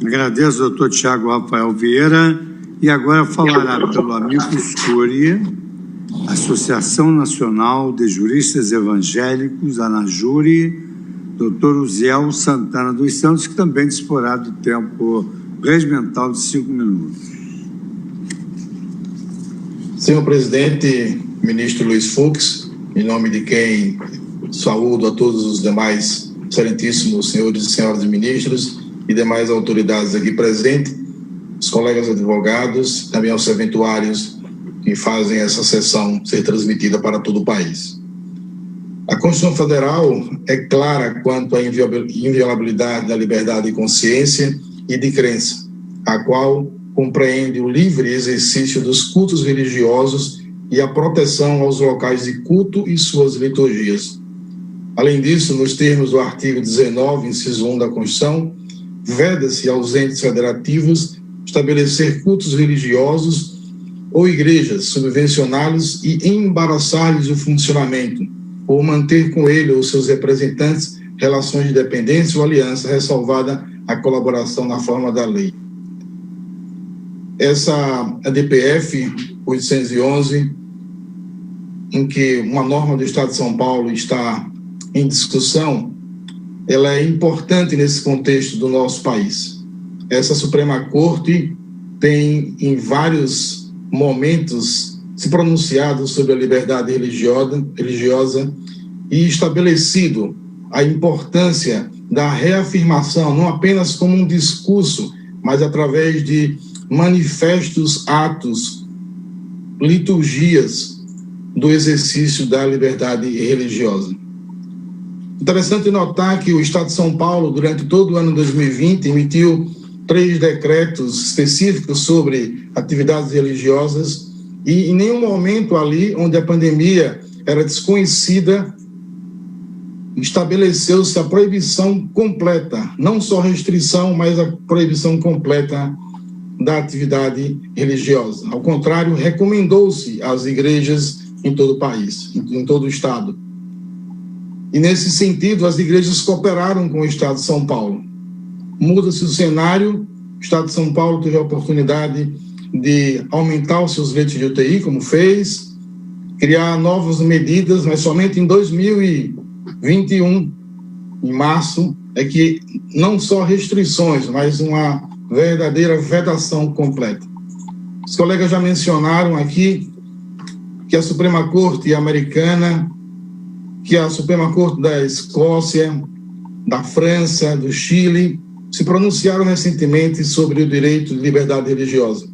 Agradeço, doutor Tiago Rafael Vieira. E agora falará pelo Amicus Curiae, Associação Nacional de Juristas Evangélicos, ANAJURE, doutor Uziel Santana dos Santos, que também disporá do tempo regimental de 5 minutos.
Senhor presidente, ministro Luiz Fux, em nome de quem saúdo a todos os demais excelentíssimos senhores e senhoras ministros e demais autoridades aqui presentes, os colegas advogados, também aos serventuários que fazem essa sessão ser transmitida para todo o país. A Constituição Federal é clara quanto à inviolabilidade da liberdade de consciência e de crença, a qual compreende o livre exercício dos cultos religiosos e a proteção aos locais de culto e suas liturgias. Além disso, nos termos do artigo 19, inciso 1 da Constituição, veda-se aos entes federativos estabelecer cultos religiosos ou igrejas, subvencioná-los e embaraçar-lhes o funcionamento, ou manter com ele ou seus representantes relações de dependência ou aliança, ressalvada a colaboração na forma da lei. A DPF 811, em que uma norma do Estado de São Paulo está em discussão, ela é importante nesse contexto do nosso país. Essa Suprema Corte tem, em vários momentos, se pronunciado sobre a liberdade religiosa e estabelecido a importância da reafirmação, não apenas como um discurso, mas através de manifestos, atos, liturgias do exercício da liberdade religiosa. Interessante notar que o Estado de São Paulo, durante todo o ano 2020, emitiu 3 decretos específicos sobre atividades religiosas e em nenhum momento ali onde a pandemia era desconhecida, estabeleceu-se a proibição completa, não só restrição, mas a proibição completa da atividade religiosa. Ao contrário, recomendou-se às igrejas em todo o país, em todo o Estado. E, nesse sentido, as igrejas cooperaram com o Estado de São Paulo. Muda-se o cenário, o Estado de São Paulo teve a oportunidade de aumentar os seus leitos de UTI, como fez, criar novas medidas, mas somente em 2021, em março, é que não só restrições, mas uma verdadeira vedação completa. Os colegas já mencionaram aqui que a Suprema Corte americana, que a Suprema Corte da Escócia, da França, do Chile, se pronunciaram recentemente sobre o direito de liberdade religiosa.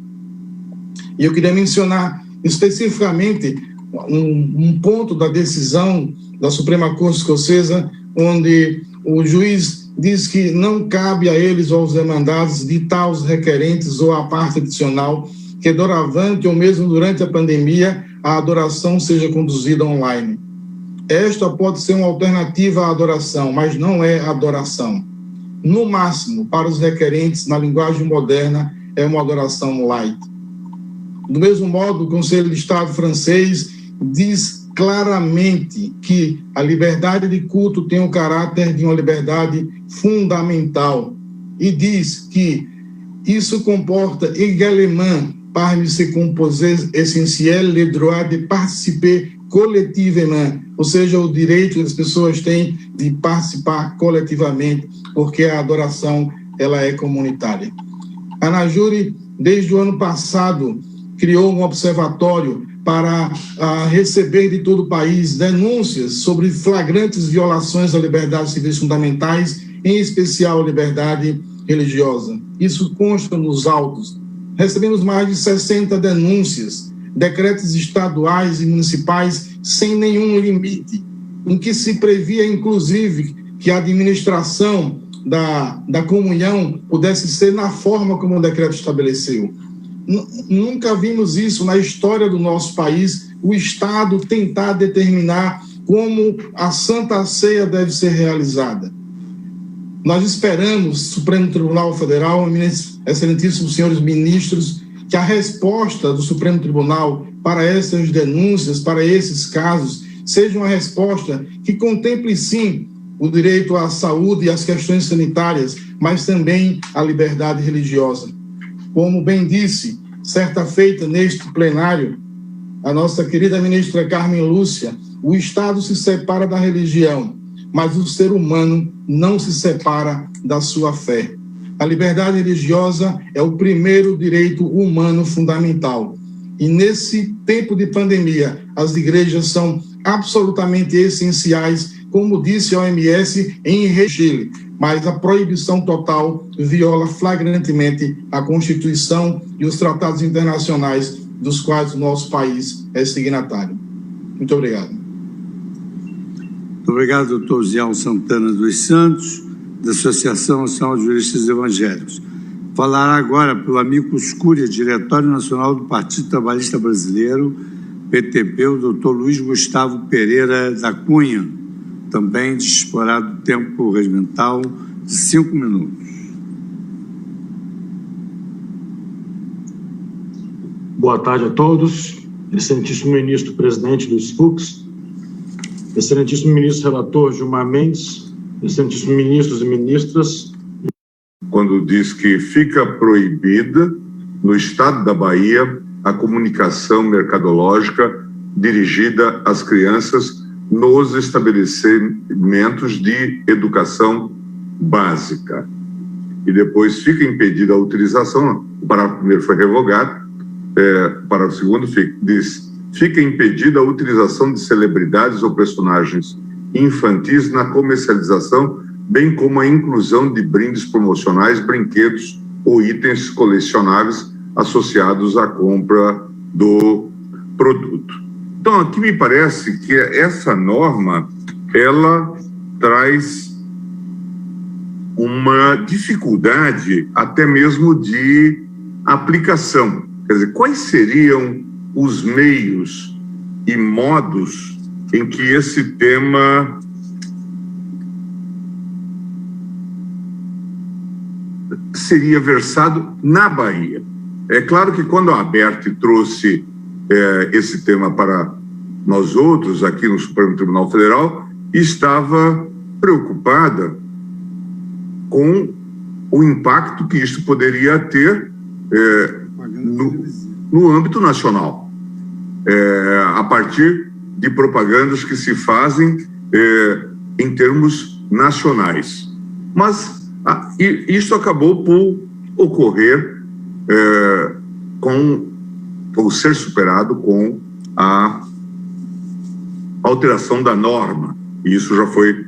E eu queria mencionar especificamente um ponto da decisão da Suprema Corte Escocesa, onde o juiz diz que não cabe a eles ou aos demandados ditar aos requerentes ou à parte adicional que doravante ou mesmo durante a pandemia a adoração seja conduzida online. Esta pode ser uma alternativa à adoração, mas não é adoração. No máximo, para os requerentes, na linguagem moderna, é uma adoração light. Do mesmo modo, o Conselho de Estado francês diz claramente que a liberdade de culto tem o caráter de uma liberdade fundamental e diz que isso comporta également parmi ses composés essentiels le droit de participer coletivamente, ou seja, o direito que as pessoas têm de participar coletivamente, porque a adoração ela é comunitária. A ANAJURE, desde o ano passado, criou um observatório para receber de todo o país denúncias sobre flagrantes violações a liberdades civis fundamentais, em especial a liberdade religiosa. Isso consta nos autos. Recebemos mais de 60 denúncias, decretos estaduais e municipais sem nenhum limite, em que se previa, inclusive, que a administração da comunhão pudesse ser na forma como o decreto estabeleceu. Nunca vimos isso na história do nosso país, o Estado tentar determinar como a Santa Ceia deve ser realizada. Nós esperamos, Supremo Tribunal Federal, excelentíssimos senhores ministros, que a resposta do Supremo Tribunal para essas denúncias, para esses casos, seja uma resposta que contemple, sim, o direito à saúde e às questões sanitárias, mas também a liberdade religiosa. Como bem disse, certa feita neste plenário, a nossa querida ministra Carmen Lúcia, o Estado se separa da religião, mas o ser humano não se separa da sua fé. A liberdade religiosa é o primeiro direito humano fundamental. E nesse tempo de pandemia, as igrejas são absolutamente essenciais, como disse a OMS em Chile, mas a proibição total viola flagrantemente a Constituição e os tratados internacionais dos quais o nosso país é signatário. Muito obrigado.
Muito obrigado, doutor Zial Santana dos Santos, da Associação Nacional de Juristas Evangélicos. Falará agora pelo amicus curiae, Diretório Nacional do Partido Trabalhista Brasileiro, PTB, o doutor Luiz Gustavo Pereira da Cunha, também disporá do tempo regimental de 5 minutos.
Boa tarde a todos. Excelentíssimo ministro presidente Luiz Fux, excelentíssimo ministro relator Gilmar Mendes, excelentíssimos ministros e ministras.
Quando diz que fica proibida no estado da Bahia a comunicação mercadológica dirigida às crianças nos estabelecimentos de educação básica. E depois fica impedida a utilização, o parágrafo primeiro foi revogado, o parágrafo segundo diz: fica impedida a utilização de celebridades ou personagens infantis na comercialização, bem como a inclusão de brindes promocionais, brinquedos ou itens colecionáveis associados à compra do produto. Então, aqui me parece que essa norma, ela traz uma dificuldade até mesmo de aplicação. Quer dizer, quais seriam os meios e modos em que esse tema seria versado na Bahia? É claro que quando a ABERT trouxe esse tema para nós outros aqui no Supremo Tribunal Federal, estava preocupada com o impacto que isso poderia ter no âmbito nacional, a partir de propagandas que se fazem em termos nacionais. Mas isso acabou por ocorrer ou ser superado com a alteração da norma, e isso já foi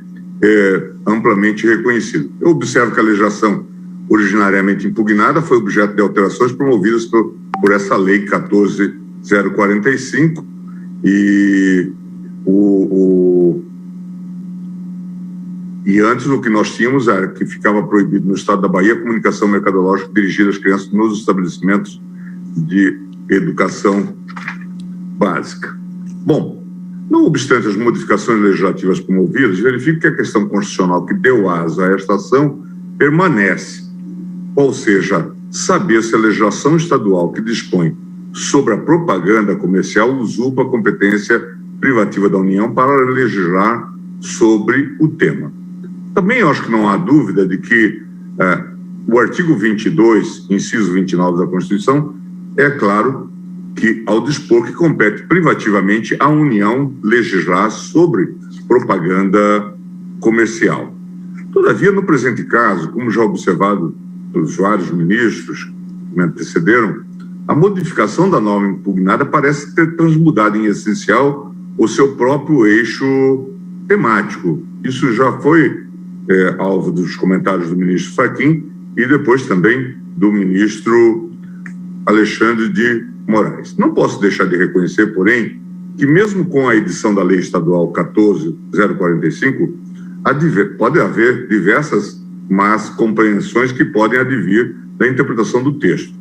amplamente reconhecido. Eu observo que a legislação originariamente impugnada foi objeto de alterações promovidas por essa lei 14.045, e antes o que nós tínhamos era que ficava proibido no estado da Bahia a comunicação mercadológica dirigida às crianças nos estabelecimentos de educação básica. Bom, não obstante as modificações legislativas promovidas, verifico que a questão constitucional que deu asa a esta ação permanece, ou seja, saber se a legislação estadual que dispõe sobre a propaganda comercial usurpa a competência privativa da União para legislar sobre o tema. Também eu acho que não há dúvida de que o artigo 22, inciso 29 da Constituição, é claro que, ao dispor que compete privativamente à União legislar sobre propaganda comercial. Todavia, no presente caso, como já observado pelos vários ministros que me antecederam, A modificação da norma impugnada parece ter transmudado em essencial o seu próprio eixo temático. Isso já foi alvo dos comentários do ministro Fachin e depois também do ministro Alexandre de Moraes. Não posso deixar de reconhecer, porém, que mesmo com a edição da Lei Estadual 14.045, pode haver diversas más compreensões que podem advir da interpretação do texto.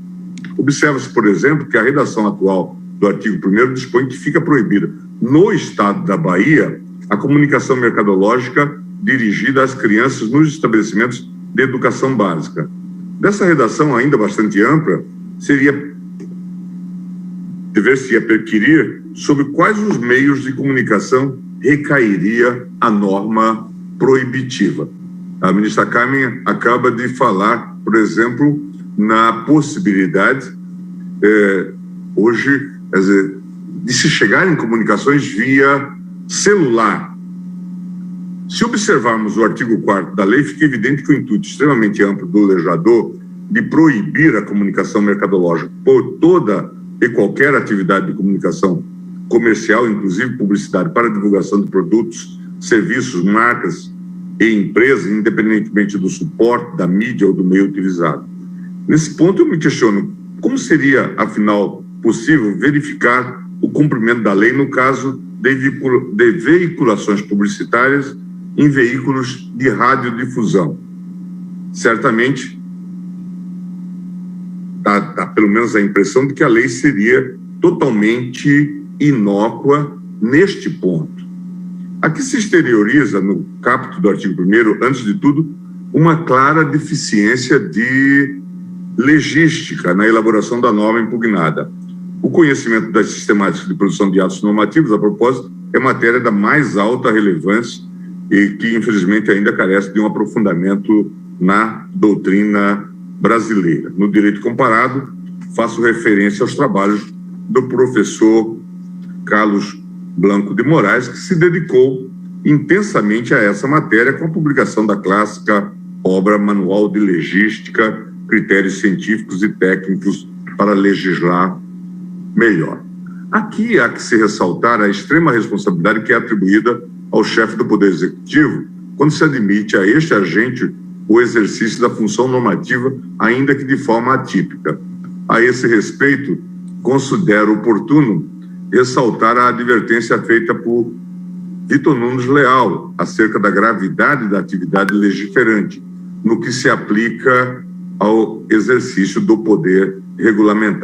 Observa-se, por exemplo, que a redação atual do artigo 1º dispõe que fica proibida, no estado da Bahia, a comunicação mercadológica dirigida às crianças nos estabelecimentos de educação básica. Dessa redação ainda bastante ampla, dever-se-ia perquirir sobre quais os meios de comunicação recairia a norma proibitiva. A ministra Carmen acaba de falar, por exemplo, na possibilidade, hoje, de se chegar em comunicações via celular. Se observarmos o artigo 4º da lei, fica evidente que o intuito extremamente amplo do legislador de proibir a comunicação mercadológica por toda e qualquer atividade de comunicação comercial, inclusive publicidade para divulgação de produtos, serviços, marcas e empresas, independentemente do suporte, da mídia ou do meio utilizado. Nesse ponto eu me questiono, como seria, afinal, possível verificar o cumprimento da lei no caso de veiculações publicitárias em veículos de radiodifusão? Certamente, dá pelo menos a impressão de que a lei seria totalmente inócua neste ponto. Aqui se exterioriza, no caput do artigo 1º, antes de tudo, uma clara deficiência de legística na elaboração da norma impugnada. O conhecimento das sistemáticas de produção de atos normativos, a propósito, é matéria da mais alta relevância e que, infelizmente, ainda carece de um aprofundamento na doutrina brasileira. No direito comparado, faço referência aos trabalhos do professor Carlos Blanco de Moraes, que se dedicou intensamente a essa matéria com a publicação da clássica obra Manual de Legística, Critérios Científicos e Técnicos para Legislar Melhor. Aqui há que se ressaltar a extrema responsabilidade que é atribuída ao chefe do Poder Executivo quando se admite a este agente o exercício da função normativa, ainda que de forma atípica. A esse respeito, considero oportuno ressaltar a advertência feita por Vitor Nunes Leal acerca da gravidade da atividade legiferante, no que se aplica ao exercício do poder regulamentar.